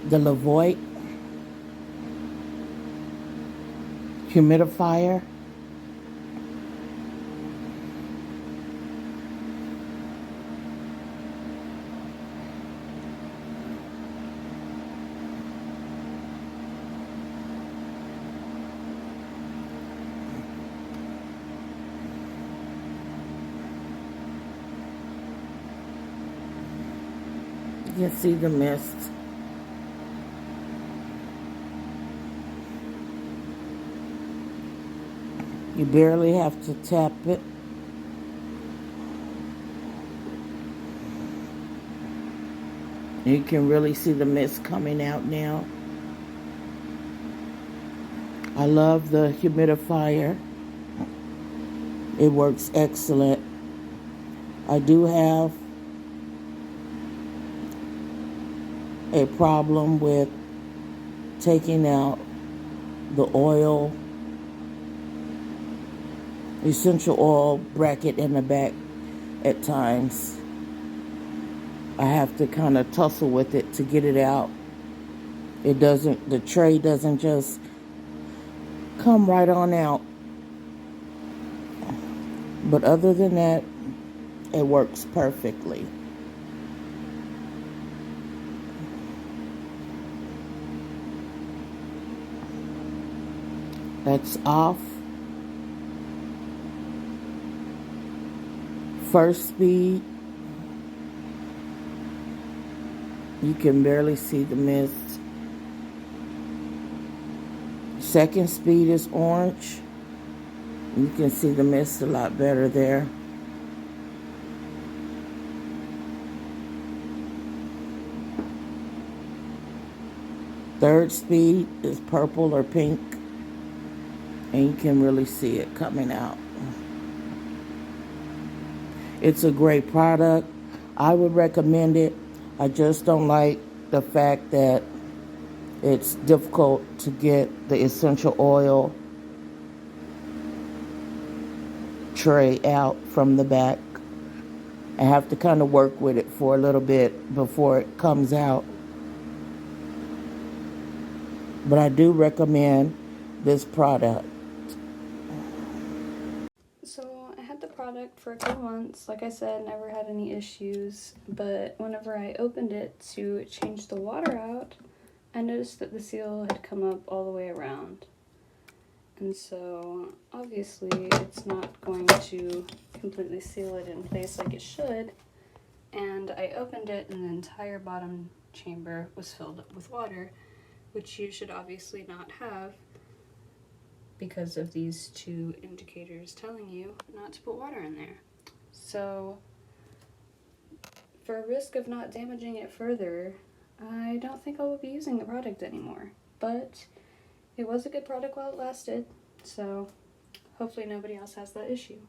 the LEVOIT humidifier. You can see the mist. You barely have to tap it. You can really see the mist coming out now. I love the humidifier. It works excellent. I do have a problem with taking out the oil, essential oil bracket in the back at times. I have to kind of tussle with it to get it out. The tray doesn't just come right on out. But other than that, it works perfectly. That's off. First speed, you can barely see the mist. Second speed is orange. You can see the mist a lot better there. Third speed is purple or pink, and you can really see it coming out. It's a great product. I would recommend it. I just don't like the fact that it's difficult to get the essential oil tray out from the back. I have to kind of work with it for a little bit before it comes out. But I do recommend this product. So I had the product for a couple months. Like I said, never had any issues. But whenever I opened it to change the water out, I noticed that the seal had come up all the way around. And so obviously it's not going to completely seal it in place like it should. And I opened it and the entire bottom chamber was filled up with water, which you should obviously not have because of these two indicators telling you not to put water in there. So for a risk of not damaging it further, I don't think I will be using the product anymore. But it was a good product while it lasted, so hopefully nobody else has that issue.